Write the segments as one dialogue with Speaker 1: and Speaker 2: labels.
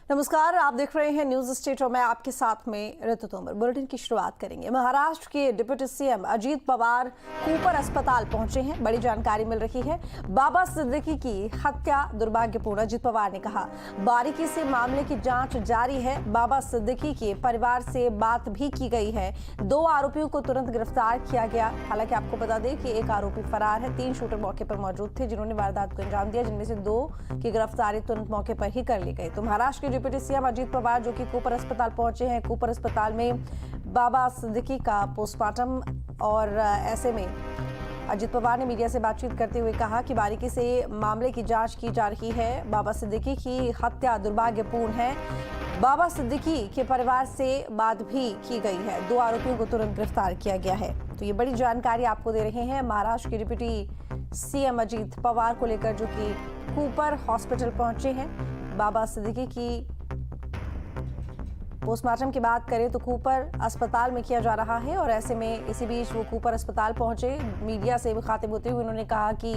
Speaker 1: नमस्कार, आप देख रहे हैं न्यूज स्टेट और मैं आपके साथ में ऋतु तोमर। बुलेटिन की शुरुआत करेंगे। महाराष्ट्र के deputy CM Ajit Pawar Cooper अस्पताल पहुंचे हैं। बड़ी जानकारी मिल रही है। बाबा सिद्दीकी की हत्या दुर्भाग्यपूर्ण। अजीत पवार ने कहा बारीकी से मामले की जांच जारी है। बाबा सिद्दीकी के परिवार से बात भी की गई है। 2 आरोपियों को तुरंत गिरफ्तार किया गया। हालांकि आपको बता दें कि एक आरोपी फरार है। 3 शूटर मौके पर मौजूद थे जिन्होंने वारदात को अंजाम दिया, जिनमें से 2 की गिरफ्तारी तुरंत मौके पर ही कर ली गई। तो महाराष्ट्र के डिप्टी सीएम अजीत पवार जो कि कूपर अस्पताल पहुंचे हैं। कूपर अस्पताल में बाबा सिद्दीकी का पोस्टमार्टम, और ऐसे में अजीत पवार ने मीडिया से बातचीत करते हुए कहा कि बारीकी से मामले की जांच की जा रही है। बाबा सिद्दीकी की हत्या दुर्भाग्यपूर्ण है। बाबा सिद्दीकी के परिवार से बात भी की गई है। 2 आरोपियों को तुरंत गिरफ्तार किया गया है। तो ये बड़ी जानकारी आपको दे रहे हैं महाराष्ट्र के डिप्टी सीएम अजीत पवार को लेकर, जो कि कूपर हॉस्पिटल पहुंचे हैं। बाबा सिद्दीकी की पोस्टमार्टम की बात करें तो कूपर अस्पताल में किया जा रहा है, और ऐसे में इसी बीच वो कूपर अस्पताल पहुंचे। मीडिया से मुखातिब होते हुए उन्होंने कहा कि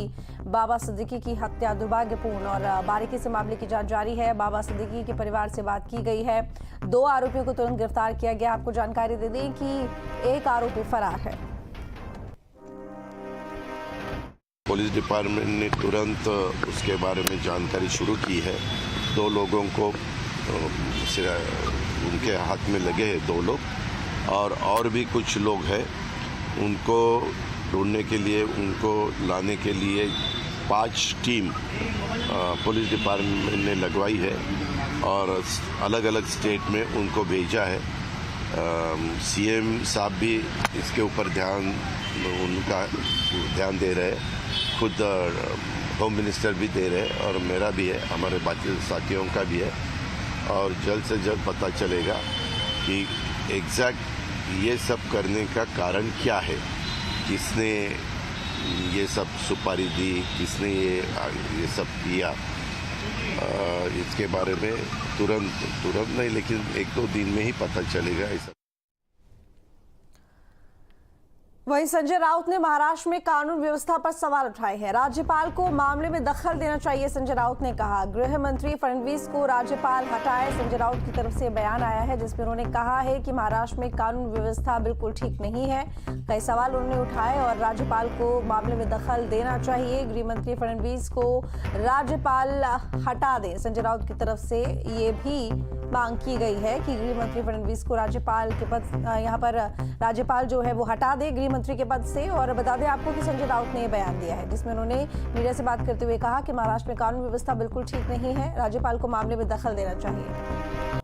Speaker 1: बाबा सिद्दीकी की हत्या दुर्भाग्यपूर्ण और बारीकी से मामले की जांच जारी है। बाबा सिद्दीकी के परिवार से बात की गई है। 2 आरोपियों को तुरंत गिरफ्तार किया गया। आपको जानकारी दे दें कि एक आरोपी फरार है।
Speaker 2: पुलिस डिपार्टमेंट ने तुरंत उसके बारे में जानकारी शुरू की है। 2 लोगों को उनके हाथ में लगे हैं, 2 लोग, और भी कुछ लोग हैं। उनको ढूंढने के लिए, उनको लाने के लिए 5 टीम पुलिस डिपार्टमेंट ने लगवाई है और अलग अलग स्टेट में उनको भेजा है। सीएम साहब भी इसके ऊपर उनका ध्यान दे रहे हैं। खुद होम मिनिस्टर भी दे रहे हैं, और मेरा भी है, हमारे बाकी साथियों का भी है। और जल्द से जल्द पता चलेगा कि एग्जैक्ट ये सब करने का कारण क्या है, किसने ये सब सुपारी दी, किसने ये सब किया। इसके बारे में तुरंत नहीं, लेकिन 1-2 दिन में ही पता चलेगा। ऐसा
Speaker 1: वहीं संजय राउत ने महाराष्ट्र में कानून व्यवस्था पर सवाल उठाए हैं। राज्यपाल को मामले में दखल देना चाहिए, संजय राउत ने कहा। गृह मंत्री फडणवीस को राज्यपाल हटाए, संजय राउत की तरफ से बयान आया है जिसमें उन्होंने कहा है कि महाराष्ट्र में कानून व्यवस्था बिल्कुल ठीक नहीं है। कई सवाल उन्होंने उठाए और राज्यपाल को मामले में दखल देना चाहिए। गृह मंत्री फडणवीस को राज्यपाल हटा दे, संजय राउत की तरफ से ये भी मांग की गई है कि गृह मंत्री फडणवीस को राज्यपाल के पद, यहाँ पर राज्यपाल जो है वो हटा दे गृह मंत्री के पद से। और बता दें आपको कि संजय राउत ने ये बयान दिया है जिसमें उन्होंने मीडिया से बात करते हुए कहा कि महाराष्ट्र में कानून व्यवस्था बिल्कुल ठीक नहीं है, राज्यपाल को मामले में दखल देना चाहिए।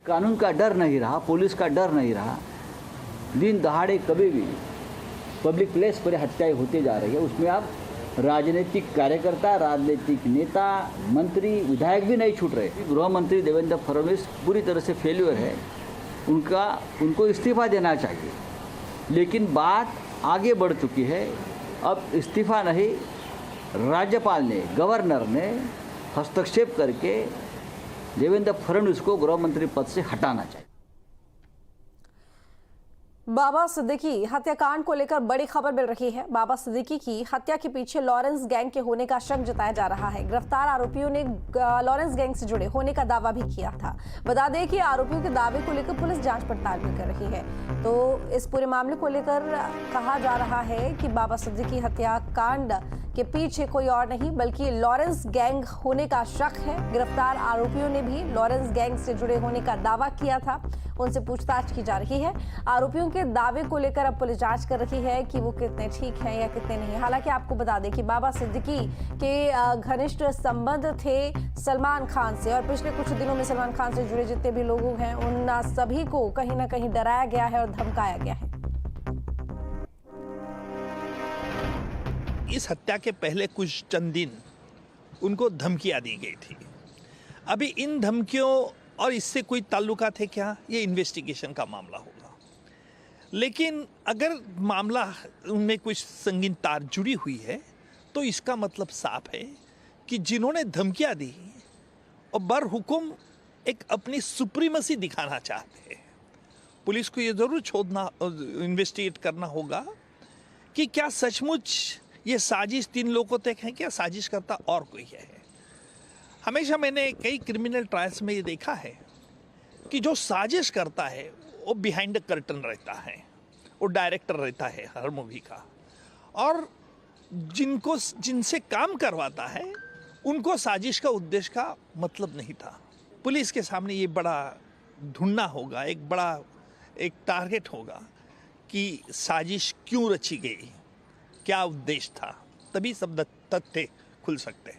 Speaker 3: कानून का डर नहीं रहा, पुलिस का डर नहीं रहा। दिन दहाड़े कभी भी पब्लिक प्लेस पर हत्याएं होती जा रही है। उसमें आप राजनीतिक कार्यकर्ता, राजनीतिक नेता, मंत्री, विधायक भी नहीं छूट रहे। गृह मंत्री देवेंद्र फडणवीस पूरी तरह से फेल्यूर है। उनको इस्तीफा देना चाहिए, लेकिन बात आगे बढ़ चुकी है। अब इस्तीफा नहीं, राज्यपाल ने, गवर्नर ने हस्तक्षेप करके देवेंद्र फडणवीस को गृह मंत्री पद से हटाना चाहिए।
Speaker 1: बाबा सिद्दीकी हत्याकांड को लेकर बड़ी खबर मिल रही है। बाबा सिद्दीकी की हत्या के पीछे लॉरेंस गैंग के होने का शक जताया जा रहा है। गिरफ्तार आरोपियों ने लॉरेंस गैंग से जुड़े होने का दावा भी किया था। बता दें कि आरोपियों के दावे को लेकर पुलिस जांच पड़ताल भी कर रही है। तो इस पूरे मामले को लेकर कहा जा रहा है कि बाबा सिद्दीकी हत्याकांड के पीछे कोई और नहीं बल्कि लॉरेंस गैंग होने का शक है। गिरफ्तार आरोपियों ने भी लॉरेंस गैंग से जुड़े होने का दावा किया था। उनसे पूछताछ की जा रही है। आरोपियों के दावे को लेकर अब पुलिस जांच कर रही है कि वो कितने ठीक हैं या कितने नहीं। हालांकि आपको बता दें कि बाबा सिद्दीकी के घनिष्ठ संबंध थे सलमान खान से, और पिछले कुछ दिनों में सलमान खान से जुड़े जितने भी लोग हैं उन सभी को कहीं ना कहीं डराया गया है और धमकाया गया है।
Speaker 4: इस हत्या के पहले कुछ चंद दिन उनको धमकियां दी गई थी। अभी इन धमकियों और इससे कोई ताल्लुकात है क्या, ये इन्वेस्टिगेशन का मामला होगा। लेकिन अगर मामला उनमें कुछ संगीन तार जुड़ी हुई है तो इसका मतलब साफ है कि जिन्होंने धमकियां दी और बरहुकुम एक अपनी सुप्रीमेसी दिखाना चाहते हैं। पुलिस को ये जरूर छोड़ना, इन्वेस्टिगेट करना होगा कि क्या सचमुच ये साजिश 3 लोगों तक है, क्या साजिश करता और कोई है। हमेशा मैंने कई क्रिमिनल ट्रायल्स में ये देखा है कि जो साजिश करता है वो बिहाइंड द कर्टन रहता है, वो डायरेक्टर रहता है हर मूवी का, और जिनसे काम करवाता है उनको साजिश का उद्देश्य का मतलब नहीं था। पुलिस के सामने ये बड़ा ढूंढना होगा, एक बड़ा एक टारगेट होगा कि साजिश क्यों रची गई, क्या उद्देश्य था, तभी सब तथ्य खुल सकते हैं।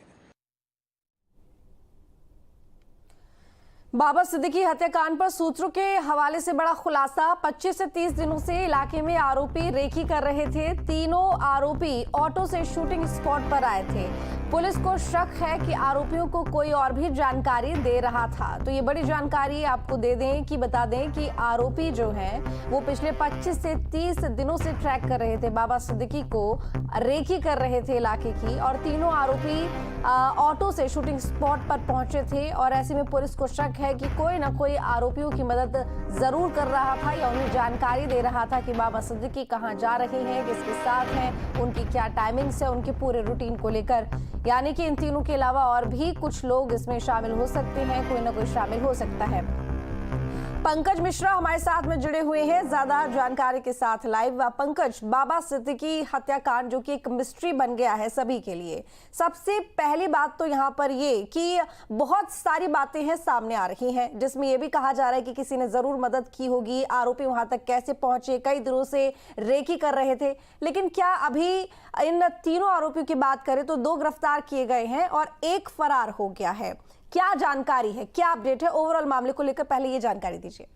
Speaker 1: बाबा सिद्दीकी हत्याकांड पर सूत्रों के हवाले से बड़ा खुलासा। 25 से 30 दिनों से इलाके में आरोपी रेकी कर रहे थे। तीनों आरोपी ऑटो से शूटिंग स्पॉट पर आए थे। पुलिस को शक है कि आरोपियों को कोई और भी जानकारी दे रहा था। तो ये बड़ी जानकारी आपको बता दें कि आरोपी जो हैं वो पिछले 25 से 30 दिनों से ट्रैक कर रहे थे, बाबा सिद्दीकी को रेकी कर रहे थे इलाके की, और तीनों आरोपी ऑटो से शूटिंग स्पॉट पर पहुंचे थे। और ऐसे में पुलिस को शक है कि कोई ना कोई आरोपियों की मदद जरूर कर रहा था या उन्हें जानकारी दे रहा था कि बाबा सिद्दीकी कहां जा रहे हैं, किसके साथ हैं, उनकी क्या टाइमिंग्स है, उनके पूरे रूटीन को लेकर। यानी कि इन तीनों के अलावा और भी कुछ लोग इसमें शामिल हो सकते हैं, कोई ना कोई शामिल हो सकता है। पंकज मिश्रा हमारे साथ में जुड़े हुए हैं ज्यादा जानकारी के साथ लाइव। पंकज, बाबा सिद्दीकी हत्याकांड जो कि एक मिस्ट्री बन गया है सभी के लिए, सबसे पहली बात तो यहाँ पर ये कि बहुत सारी बातें हैं सामने आ रही हैं, जिसमें ये भी कहा जा रहा है कि किसी ने जरूर मदद की होगी, आरोपी वहां तक कैसे पहुंचे, कई दिनों से रेकी कर रहे थे। लेकिन क्या अभी इन तीनों आरोपियों की बात करें तो 2 गिरफ्तार किए गए हैं और 1 फरार हो गया है। क्या जानकारी है, क्या अपडेट है ओवरऑल मामले को लेकर, पहले ये जानकारी दीजिए।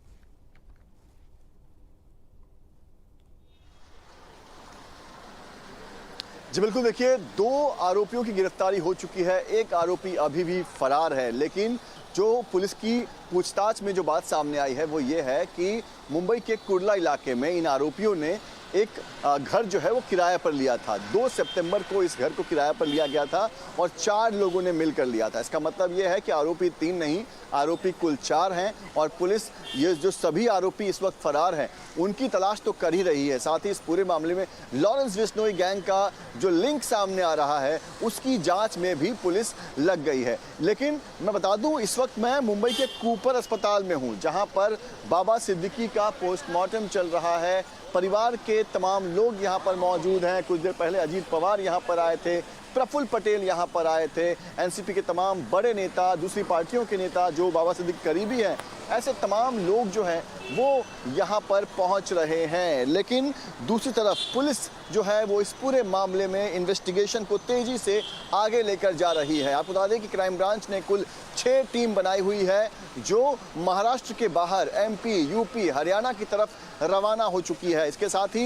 Speaker 5: जी बिल्कुल, देखिए 2 आरोपियों की गिरफ्तारी हो चुकी है, 1 आरोपी अभी भी फरार है। लेकिन जो पुलिस की पूछताछ में जो बात सामने आई है वो ये है कि मुंबई के कुर्ला इलाके में इन आरोपियों ने एक घर जो है वो किराए पर लिया था। 2 सितंबर को इस घर को किराए पर लिया गया था और 4 लोगों ने मिलकर लिया था। इसका मतलब ये है कि आरोपी 3 नहीं, आरोपी कुल 4 हैं और पुलिस ये जो सभी आरोपी इस वक्त फरार हैं उनकी तलाश तो कर ही रही है। साथ ही इस पूरे मामले में लॉरेंस बिश्नोई गैंग का जो लिंक सामने आ रहा है उसकी जांच में भी पुलिस लग गई है। लेकिन मैं बता दूं, इस वक्त मैं मुंबई के कूपर अस्पताल में हूं, जहां पर बाबा सिद्दीकी का पोस्टमार्टम चल रहा है। परिवार के तमाम लोग यहाँ पर मौजूद हैं। कुछ देर पहले अजीत पवार यहाँ पर आए थे, प्रफुल्ल पटेल यहाँ पर आए थे, एनसीपी के तमाम बड़े नेता, दूसरी पार्टियों के नेता जो बाबा सिद्दीकी करीबी हैं, ऐसे तमाम लोग जो हैं वो यहाँ पर पहुँच रहे हैं। लेकिन दूसरी तरफ पुलिस जो है वो इस पूरे मामले में इन्वेस्टिगेशन को तेज़ी से आगे लेकर जा रही है। आपको बता दें कि क्राइम ब्रांच ने कुल 6 टीम बनाई हुई है जो महाराष्ट्र के बाहर एमपी, यूपी, हरियाणा की तरफ रवाना हो चुकी है। इसके साथ ही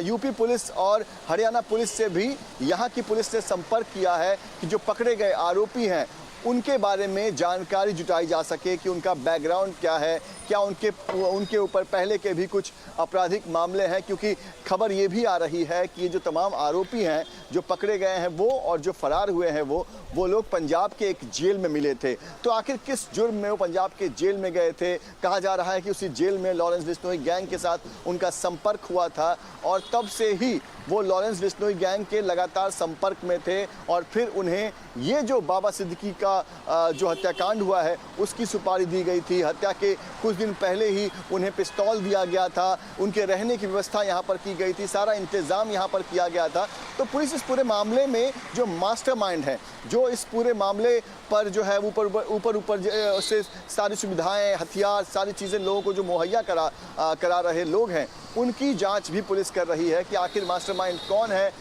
Speaker 5: यूपी पुलिस और हरियाणा पुलिस से भी यहाँ की पुलिस ने संपर्क किया है कि जो पकड़े गए आरोपी हैं उनके बारे में जानकारी जुटाई जा सके कि उनका बैकग्राउंड क्या है, क्या उनके ऊपर पहले के भी कुछ आपराधिक मामले हैं। क्योंकि खबर ये भी आ रही है कि ये जो तमाम आरोपी हैं जो पकड़े गए हैं वो और जो फरार हुए हैं वो लोग पंजाब के एक जेल में मिले थे। तो आखिर किस जुर्म में वो पंजाब के जेल में गए थे? कहा जा रहा है कि उसी जेल में लॉरेंस बिश्नोई गैंग के साथ उनका संपर्क हुआ था और तब से ही वो लॉरेंस बिश्नोई गैंग के लगातार संपर्क में थे और फिर उन्हें ये जो बाबा सिद्दीकी का जो हत्याकांड हुआ है उसकी सुपारी दी गई थी। हत्या के कुछ दिन पहले ही उन्हें पिस्तौल दिया गया था, उनके रहने की व्यवस्था यहाँ पर की गई थी, सारा इंतज़ाम यहाँ पर किया गया था। तो पुलिस इस पूरे मामले में जो मास्टरमाइंड है, जो इस पूरे मामले पर जो है ऊपर से सारी सुविधाएं, हथियार, सारी चीज़ें लोगों को जो मुहैया करा रहे लोग हैं उनकी जांच भी पुलिस कर रही है कि आखिर मास्टरमाइंड कौन है,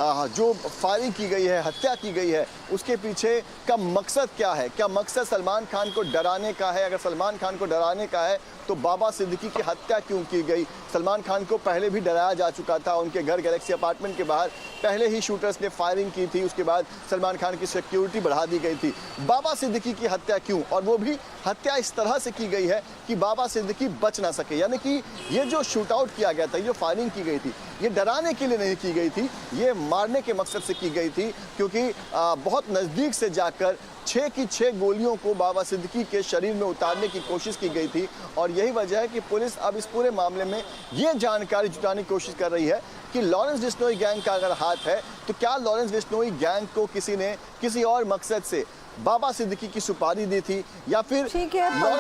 Speaker 5: जो फायरिंग की गई है, हत्या की गई है, उसके पीछे का मकसद क्या है। क्या मकसद सलमान खान को डराने का है? अगर सलमान खान को डराने का है तो बाबा सिद्दीकी की हत्या क्यों की गई? सलमान खान को पहले भी डराया जा चुका था, उनके घर गैलेक्सी अपार्टमेंट के बाहर पहले ही शूटर्स ने फायरिंग की थी, उसके बाद सलमान खान की सिक्योरिटी बढ़ा दी गई थी। बाबा सिद्दीकी की हत्या क्यों? और वो भी हत्या इस तरह से की गई है कि बाबा सिद्दीकी बच ना सके। यानी कि ये जो शूट आउट किया गया था, ये जो फायरिंग की गई थी, ये डराने के लिए नहीं की गई थी, ये मारने के मकसद से की गई थी। क्योंकि बहुत बहुत नज़दीक से जाकर 6 की 6 गोलियों को बाबा सिद्दीकी के शरीर में उतारने की कोशिश की गई थी। और यही वजह है कि पुलिस अब इस पूरे मामले में ये जानकारी जुटाने की कोशिश कर रही है कि लॉरेंस बिश्नोई गैंग का अगर हाथ है तो क्या लॉरेंस बिश्नोई गैंग को किसी ने किसी और मकसद से बाबा सिद्दीकी की सुपारी दी थी या फिर
Speaker 1: ठीक है।